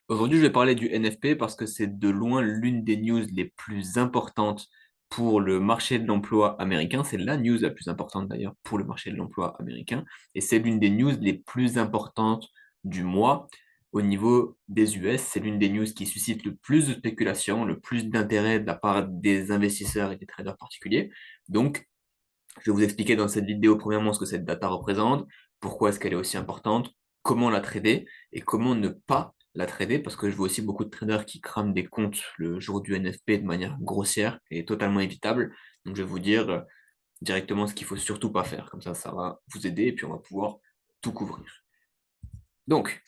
Aujourd'hui, je vais parler du NFP parce que c'est de loin l'une des news les plus importantes pour le marché de l'emploi américain. C'est la news la plus importante d'ailleurs pour le marché de l'emploi américain. Et c'est l'une des news les plus importantes du mois au niveau des US. C'est l'une des news qui suscite le plus de spéculation, le plus d'intérêt de la part des investisseurs et des traders particuliers. Donc, je vais vous expliquer dans cette vidéo, premièrement, ce que cette data représente, pourquoi est-ce qu'elle est aussi importante, comment la trader et comment ne pas la trader, parce que je vois aussi beaucoup de traders qui crament des comptes le jour du NFP de manière grossière et totalement évitable. Donc, je vais vous dire directement ce qu'il faut surtout pas faire. Comme ça va vous aider et puis on va pouvoir tout couvrir. Donc,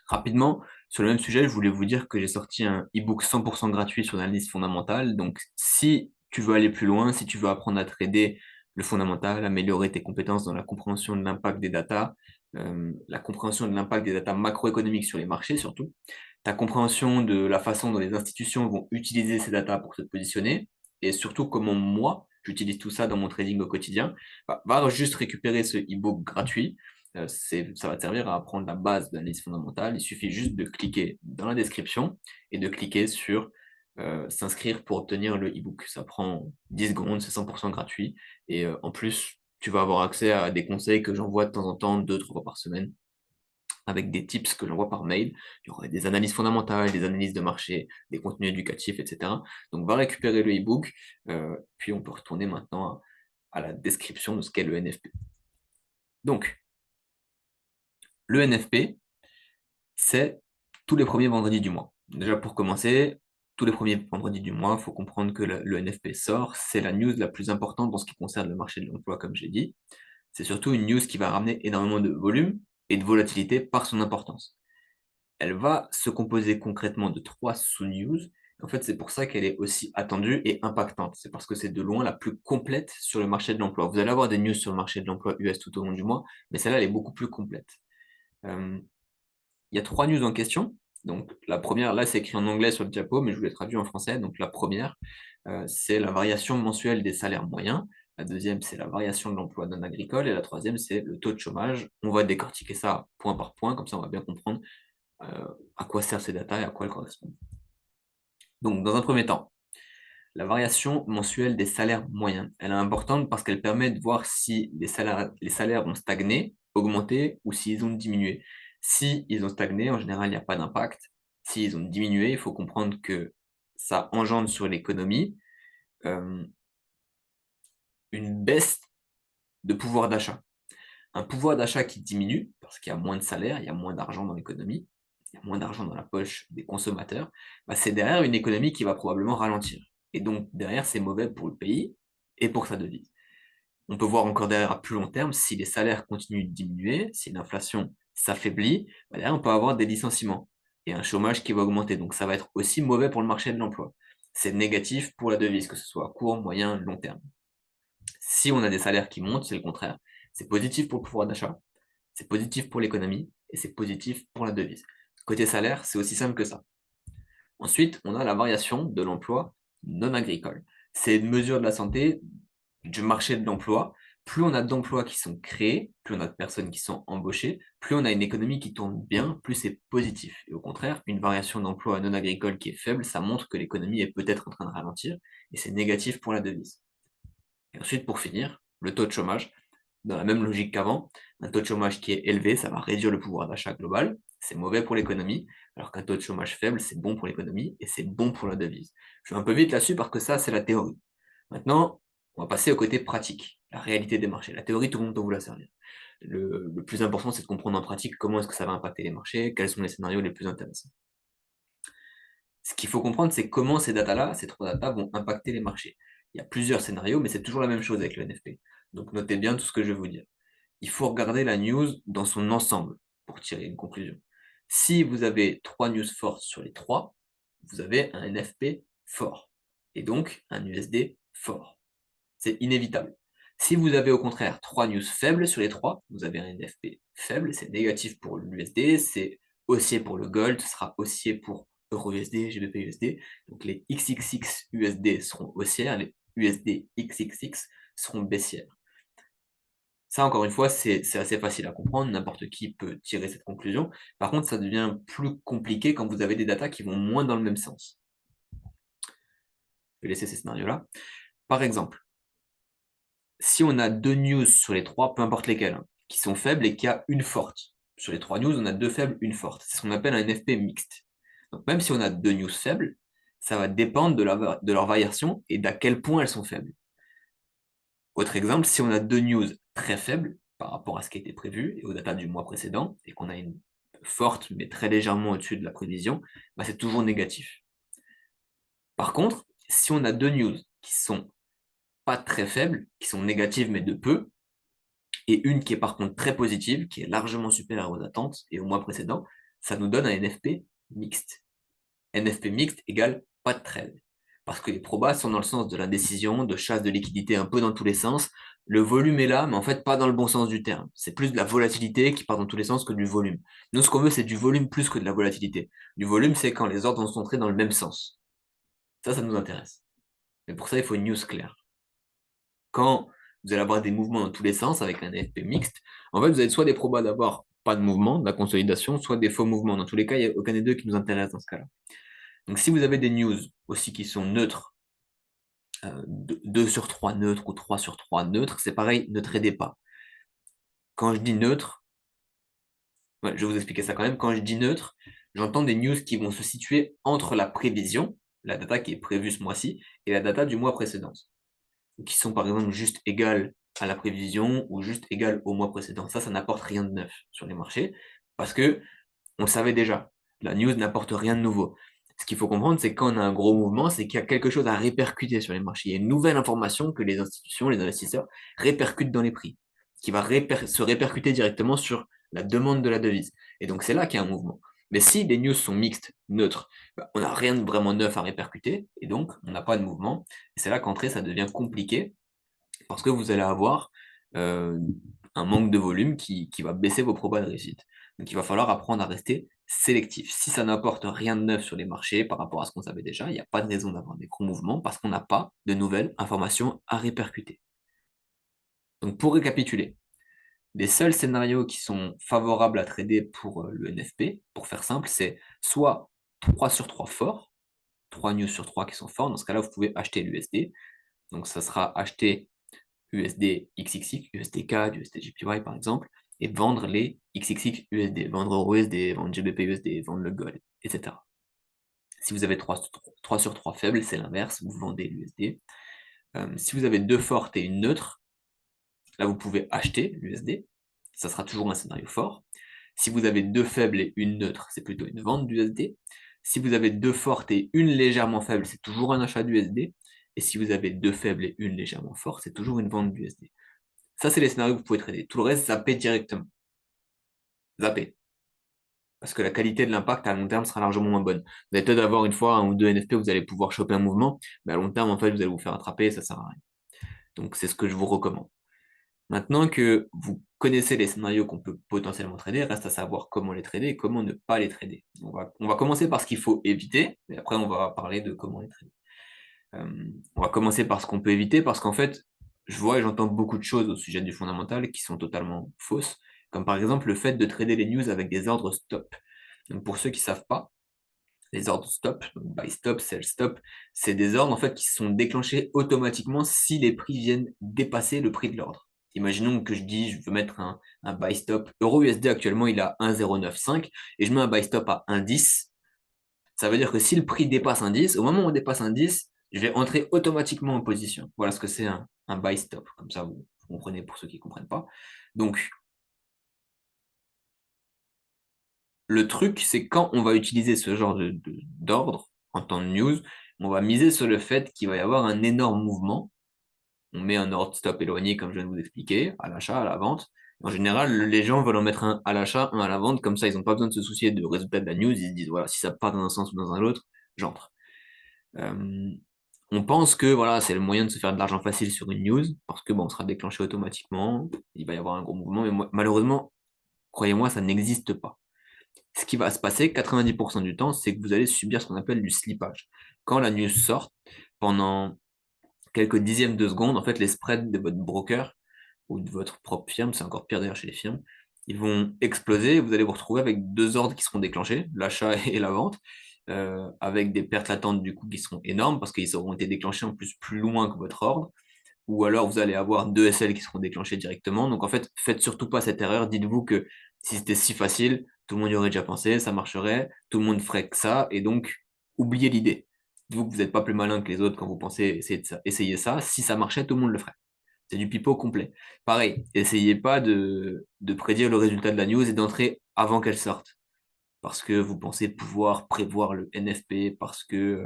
rapidement, sur le même sujet, je voulais vous dire que j'ai sorti un e-book 100% gratuit sur l'analyse fondamentale. Donc, si tu veux aller plus loin, si tu veux apprendre à trader le fondamental, améliorer tes compétences dans la compréhension de l'impact des datas, la compréhension de l'impact des datas macroéconomiques sur les marchés surtout, ta compréhension de la façon dont les institutions vont utiliser ces datas pour se positionner, et surtout comment moi, j'utilise tout ça dans mon trading au quotidien, va juste récupérer ce e-book gratuit. Ça va te servir à apprendre la base de l'analyse fondamentale. Il suffit juste de cliquer dans la description et de cliquer sur s'inscrire pour obtenir le e-book. Ça prend 10 secondes, c'est 100% gratuit. Et en plus, tu vas avoir accès à des conseils que j'envoie de temps en temps, 2, 3 fois par semaine, avec des tips que j'envoie par mail. Il y aura des analyses fondamentales, des analyses de marché, des contenus éducatifs, etc. Donc, va récupérer le e-book, puis on peut retourner maintenant à la description de ce qu'est le NFP. Donc, le NFP, c'est tous les premiers vendredis du mois. Déjà, pour commencer, tous les premiers vendredis du mois, il faut comprendre que le NFP sort. C'est la news la plus importante dans ce qui concerne le marché de l'emploi, comme j'ai dit. C'est surtout une news qui va ramener énormément de volume et de volatilité par son importance. Elle va se composer concrètement de 3 sous-news. En fait, c'est pour ça qu'elle est aussi attendue et impactante. C'est parce que c'est de loin la plus complète sur le marché de l'emploi. Vous allez avoir des news sur le marché de l'emploi US tout au long du mois, mais celle-là, elle est beaucoup plus complète. Euh, il y a 3 news en question. Donc, la première, là, c'est écrit en anglais sur le diapo, mais je vous l'ai traduit en français. Donc, la première, c'est la variation mensuelle des salaires moyens. La deuxième, c'est la variation de l'emploi non agricole. Et la troisième, c'est le taux de chômage. On va décortiquer ça point par point, comme ça, on va bien comprendre à quoi servent ces datas et à quoi elles correspondent. Donc, dans un premier temps, la variation mensuelle des salaires moyens. Elle est importante parce qu'elle permet de voir si les salaires ont stagné, augmenté ou s'ils ont diminué. Si ils ont stagné, en général, il n'y a pas d'impact. S'ils ont diminué, il faut comprendre que ça engendre sur l'économie euh, une baisse de pouvoir d'achat. Un pouvoir d'achat qui diminue parce qu'il y a moins de salaires, il y a moins d'argent dans l'économie, il y a moins d'argent dans la poche des consommateurs, bah, c'est derrière une économie qui va probablement ralentir. Et donc derrière, c'est mauvais pour le pays et pour sa devise. On peut voir encore derrière à plus long terme, si les salaires continuent de diminuer, si l'inflation s'affaiblit, bah, derrière on peut avoir des licenciements et un chômage qui va augmenter. Donc ça va être aussi mauvais pour le marché de l'emploi. C'est négatif pour la devise, que ce soit à court, moyen, long terme. Si on a des salaires qui montent, c'est le contraire. C'est positif pour le pouvoir d'achat, c'est positif pour l'économie et c'est positif pour la devise. Côté salaire, c'est aussi simple que ça. Ensuite, on a la variation de l'emploi non agricole. C'est une mesure de la santé du marché de l'emploi. Plus on a d'emplois qui sont créés, plus on a de personnes qui sont embauchées, plus on a une économie qui tourne bien, plus c'est positif. Et au contraire, une variation d'emploi non agricole qui est faible, ça montre que l'économie est peut-être en train de ralentir et c'est négatif pour la devise. Et ensuite, pour finir, le taux de chômage. Dans la même logique qu'avant, un taux de chômage qui est élevé, ça va réduire le pouvoir d'achat global, c'est mauvais pour l'économie, alors qu'un taux de chômage faible, c'est bon pour l'économie et c'est bon pour la devise. Je vais un peu vite là-dessus parce que ça, c'est la théorie. Maintenant, on va passer au côté pratique, la réalité des marchés. La théorie, tout le monde peut vous la servir. Le plus important, c'est de comprendre en pratique comment est-ce que ça va impacter les marchés, quels sont les scénarios les plus intéressants. Ce qu'il faut comprendre, c'est comment ces datas-là, ces 3 datas, vont impacter les marchés. Il y a plusieurs scénarios, mais c'est toujours la même chose avec le NFP. Donc notez bien tout ce que je vais vous dire. Il faut regarder la news dans son ensemble pour tirer une conclusion. Si vous avez 3 news fortes sur les 3, vous avez un NFP fort et donc un USD fort. C'est inévitable. Si vous avez au contraire 3 news faibles sur les 3, vous avez un NFP faible, c'est négatif pour l'USD, c'est haussier pour le gold, ce sera haussier pour EURUSD, GBP-USD. Donc les XXX USD seront haussières, les USD XXX seront baissières. Ça, encore une fois, c'est assez facile à comprendre, n'importe qui peut tirer cette conclusion. Par contre, ça devient plus compliqué quand vous avez des datas qui vont moins dans le même sens. Je vais laisser ces scénarios-là. Par exemple, si on a deux news sur les trois, peu importe lesquelles, hein, qui sont faibles et qu'il y a une forte. Sur les trois news, on a deux faibles, une forte. C'est ce qu'on appelle un NFP mixte. Donc même si on a deux news faibles, ça va dépendre de leur variation et d'à quel point elles sont faibles. Autre exemple, si on a deux news très faibles par rapport à ce qui a été prévu et aux datas du mois précédent, et qu'on a une forte mais très légèrement au-dessus de la prévision, bah, c'est toujours négatif. Par contre, si on a deux news qui sont pas très faibles, qui sont négatives mais de peu, et une qui est par contre très positive, qui est largement supérieure aux attentes et au mois précédent, ça nous donne un NFP mixte. NFP mixte égale pas de trade. Parce que les probas sont dans le sens de l'indécision, de chasse de liquidité un peu dans tous les sens. Le volume est là, mais en fait pas dans le bon sens du terme. C'est plus de la volatilité qui part dans tous les sens que du volume. Nous, ce qu'on veut, c'est du volume plus que de la volatilité. Du volume, c'est quand les ordres sont entrés dans le même sens. Ça nous intéresse. Mais pour ça, il faut une news claire. Quand vous allez avoir des mouvements dans tous les sens avec un NFP mixte, en fait, vous avez soit des probas d'avoir pas de mouvement, de la consolidation, soit des faux mouvements. Dans tous les cas, il n'y a aucun des deux qui nous intéresse dans ce cas-là. Donc, si vous avez des news aussi qui sont neutres, 2 sur 3 neutres ou 3 sur 3 neutres, c'est pareil, ne tradez pas. Quand je dis neutre, ouais, je vais vous expliquer ça quand même. Quand je dis neutre, j'entends des news qui vont se situer entre la prévision, la data qui est prévue ce mois-ci, et la data du mois précédent. Qui sont par exemple juste égales à la prévision ou juste égales au mois précédent. Ça n'apporte rien de neuf sur les marchés parce que on le savait déjà. La news n'apporte rien de nouveau. Ce qu'il faut comprendre, c'est que quand on a un gros mouvement, c'est qu'il y a quelque chose à répercuter sur les marchés. Il y a une nouvelle information que les institutions, les investisseurs répercutent dans les prix, qui va se répercuter directement sur la demande de la devise. Et donc c'est là qu'il y a un mouvement. Mais si les news sont mixtes, neutres, bah, on n'a rien de vraiment neuf à répercuter, et donc on n'a pas de mouvement. Et c'est là qu'entrer, ça devient compliqué, parce que vous allez avoir euh, un manque de volume qui va baisser vos probas de réussite. Donc il va falloir apprendre à rester sélectif. Si ça n'apporte rien de neuf sur les marchés par rapport à ce qu'on savait déjà, il n'y a pas de raison d'avoir des gros mouvements parce qu'on n'a pas de nouvelles informations à répercuter. Donc pour récapituler, les seuls scénarios qui sont favorables à trader pour le NFP, pour faire simple, c'est soit 3 sur 3 forts, 3 news sur 3 qui sont forts. Dans ce cas-là, vous pouvez acheter l'USD. Donc ça sera acheter USD XXX, USDK, USDJPY par exemple, et vendre les XXX USD, vendre Euro USD, vendre GBP USD, vendre le Gold, etc. Si vous avez 3 sur 3 faibles, c'est l'inverse, vous vendez l'USD. Si vous avez deux fortes et une neutre, là vous pouvez acheter l'USD, ça sera toujours un scénario fort. Si vous avez deux faibles et une neutre, c'est plutôt une vente d'USD. Si vous avez deux fortes et une légèrement faible, c'est toujours un achat d'USD. Et si vous avez deux faibles et une légèrement forte, c'est toujours une vente d'USD. Ça, c'est les scénarios que vous pouvez trader. Tout le reste, zappez directement. Zappez. Parce que la qualité de l'impact à long terme sera largement moins bonne. Vous allez peut-être avoir une fois un ou deux NFP, vous allez pouvoir choper un mouvement, mais à long terme, en fait, vous allez vous faire attraper et ça sert à rien. Donc, c'est ce que je vous recommande. Maintenant que vous connaissez les scénarios qu'on peut potentiellement trader, reste à savoir comment les trader et comment ne pas les trader. On va commencer par ce qu'il faut éviter, et après, on va parler de comment les trader. On va commencer par ce qu'on peut éviter parce qu'en fait, je vois et j'entends beaucoup de choses au sujet du fondamental qui sont totalement fausses, comme par exemple le fait de trader les news avec des ordres stop. Donc pour ceux qui ne savent pas, les ordres stop, donc buy stop, sell stop, c'est des ordres en fait qui sont déclenchés automatiquement si les prix viennent dépasser le prix de l'ordre. Imaginons que je dis je veux mettre un buy stop. Euro USD actuellement il a 1,095 et je mets un buy stop à 1,10. Ça veut dire que si le prix dépasse un 10, au moment où on dépasse un 10, je vais entrer automatiquement en position. Voilà ce que c'est un buy stop. Comme ça, vous comprenez pour ceux qui ne comprennent pas. Donc, le truc, c'est quand on va utiliser ce genre d'ordre en temps de news, on va miser sur le fait qu'il va y avoir un énorme mouvement. On met un ordre stop éloigné, comme je viens de vous expliquer, à l'achat, à la vente. En général, les gens veulent en mettre un à l'achat, un à la vente. Comme ça, ils n'ont pas besoin de se soucier du résultat de la news. Ils se disent, voilà, si ça part dans un sens ou dans un autre, j'entre. Euh, on pense que voilà, c'est le moyen de se faire de l'argent facile sur une news, parce que bon, on sera déclenché automatiquement, il va y avoir un gros mouvement, mais malheureusement, croyez-moi, ça n'existe pas. Ce qui va se passer 90% du temps, c'est que vous allez subir ce qu'on appelle du slippage. Quand la news sort, pendant quelques dixièmes de seconde, en fait, les spreads de votre broker ou de votre propre firme, c'est encore pire d'ailleurs chez les firmes, ils vont exploser et vous allez vous retrouver avec deux ordres qui seront déclenchés, l'achat et la vente, avec des pertes latentes du coup qui seront énormes parce qu'ils auront été déclenchés en plus loin que votre ordre, ou alors vous allez avoir deux SL qui seront déclenchés directement. Donc en fait, faites surtout pas cette erreur. Dites-vous que si c'était si facile, tout le monde y aurait déjà pensé, ça marcherait, tout le monde ferait que ça, et donc oubliez l'idée. Dites-vous que vous n'êtes pas plus malin que les autres quand vous pensez essayer ça. Si ça marchait, tout le monde le ferait. C'est du pipeau complet. Pareil, essayez pas de prédire le résultat de la news et d'entrer avant qu'elle sorte parce que vous pensez pouvoir prévoir le NFP, parce que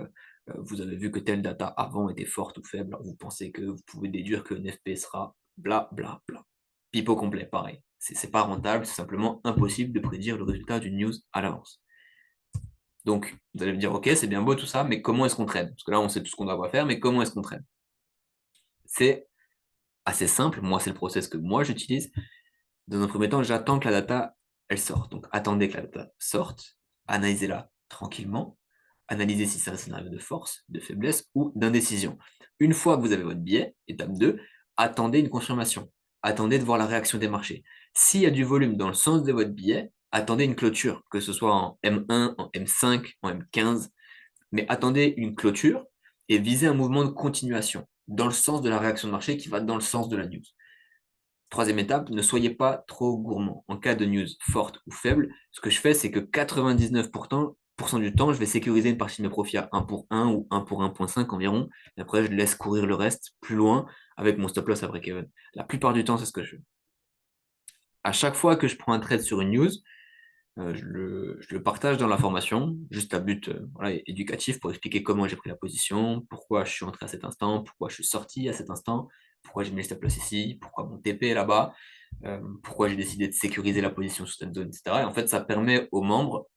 vous avez vu que telle data avant était forte ou faible, alors vous pensez que vous pouvez déduire que le NFP sera bla bla bla. Pipeau complet, pareil. C'est pas rentable, c'est simplement impossible de prédire le résultat d'une news à l'avance. Donc, vous allez me dire, ok, c'est bien beau tout ça, mais comment est-ce qu'on trade? Parce que là, on sait tout ce qu'on doit faire, mais comment est-ce qu'on trade? C'est assez simple. Moi, c'est le process que moi j'utilise. Dans un premier temps, j'attends que la data, elle sorte. Donc, attendez que la data sorte, analysez-la tranquillement, analysez si c'est un scénario de force, de faiblesse ou d'indécision. Une fois que vous avez votre billet, étape 2, attendez une confirmation. Attendez de voir la réaction des marchés. S'il y a du volume dans le sens de votre billet, attendez une clôture, que ce soit en M1, en M5, en M15, mais attendez une clôture et visez un mouvement de continuation dans le sens de la réaction de marché qui va dans le sens de la news. Troisième étape, ne soyez pas trop gourmand. En cas de news forte ou faible, ce que je fais, c'est que 99% du temps, je vais sécuriser une partie de mes profits à 1 pour 1 ou 1 pour 1,5 environ. Et après, je laisse courir le reste plus loin avec mon stop loss après Kevin. La plupart du temps, c'est ce que je fais. À chaque fois que je prends un trade sur une news, je le partage dans la formation, juste à but voilà, éducatif pour expliquer comment j'ai pris la position, pourquoi je suis entré à cet instant, pourquoi je suis sorti à cet instant, pourquoi j'ai mis le stop loss ici, pourquoi mon TP est là-bas, pourquoi j'ai décidé de sécuriser la position sur cette zone, etc. Et en fait, ça permet aux membres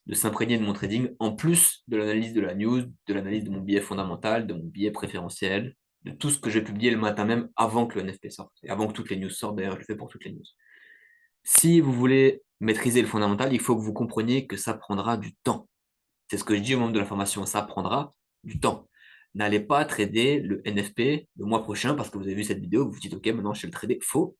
de s'imprégner de mon trading en plus de l'analyse de la news, de l'analyse de mon billet fondamental, de mon billet préférentiel, de tout ce que j'ai publié le matin même avant que le NFP sorte. Et avant que toutes les news sortent, d'ailleurs, je le fais pour toutes les news. Si vous voulez maîtriser le fondamental, il faut que vous compreniez que ça prendra du temps. C'est ce que je dis aux membres de la formation, ça prendra du temps. N'allez pas trader le NFP le mois prochain parce que vous avez vu cette vidéo, vous vous dites, OK, maintenant je sais le trader. Faux.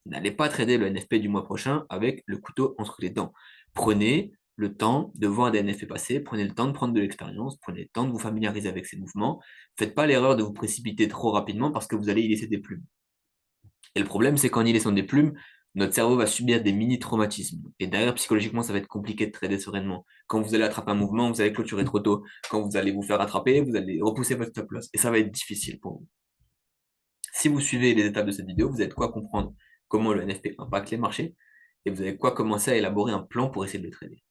N'allez pas trader le NFP du mois prochain avec le couteau entre les dents. Prenez le temps de voir des NFP passer, prenez le temps de prendre de l'expérience, prenez le temps de vous familiariser avec ces mouvements. Faites pas l'erreur de vous précipiter trop rapidement parce que vous allez y laisser des plumes. Et le problème, c'est qu'en y laissant des plumes, notre cerveau va subir des mini-traumatismes. Et derrière, psychologiquement, ça va être compliqué de trader sereinement. Quand vous allez attraper un mouvement, vous allez clôturer trop tôt. Quand vous allez vous faire attraper, vous allez repousser votre stop loss. Et ça va être difficile pour vous. Si vous suivez les étapes de cette vidéo, vous allez de quoi comprendre comment le NFP impacte les marchés. Et vous allez de quoi commencer à élaborer un plan pour essayer de le trader.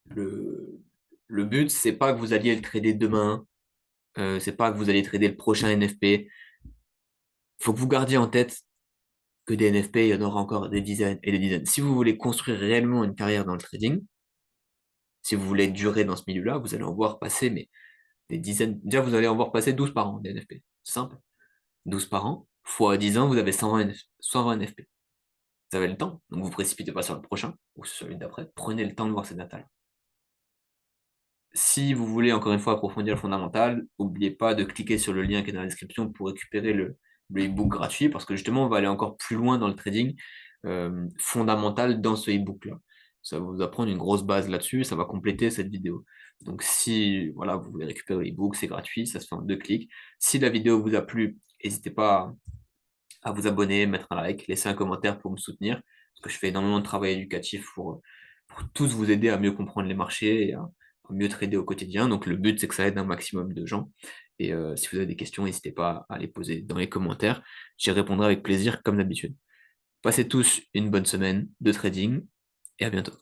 Le but, c'est pas que vous alliez le trader demain. C'est pas que vous alliez trader le prochain NFP. Il faut que vous gardiez en tête que des NFP, il y en aura encore des dizaines et des dizaines. Si vous voulez construire réellement une carrière dans le trading, si vous voulez durer dans ce milieu-là, vous allez en voir passer mais des dizaines. Déjà, vous allez en voir passer 12 par an des NFP. Simple. 12 par an, fois 10 ans, vous avez 120 NFP. Vous avez le temps. Donc, vous ne vous précipitez pas sur le prochain ou sur celui d'après. Prenez le temps de voir ces datas-là. Si vous voulez encore une fois approfondir le fondamental, n'oubliez pas de cliquer sur le lien qui est dans la description pour récupérer le e-book gratuit parce que justement, on va aller encore plus loin dans le trading fondamental dans ce e-book-là. Ça va vous apprendre une grosse base là-dessus, ça va compléter cette vidéo. Donc si voilà, vous voulez récupérer l'e-book, c'est gratuit, ça se fait en 2 clics. Si la vidéo vous a plu, n'hésitez pas à vous abonner, mettre un like, laisser un commentaire pour me soutenir, parce que je fais énormément de travail éducatif pour tous vous aider à mieux comprendre les marchés et à mieux trader au quotidien. Donc le but, c'est que ça aide un maximum de gens. Et si vous avez des questions, n'hésitez pas à les poser dans les commentaires. J'y répondrai avec plaisir, comme d'habitude. Passez tous une bonne semaine de trading et à bientôt.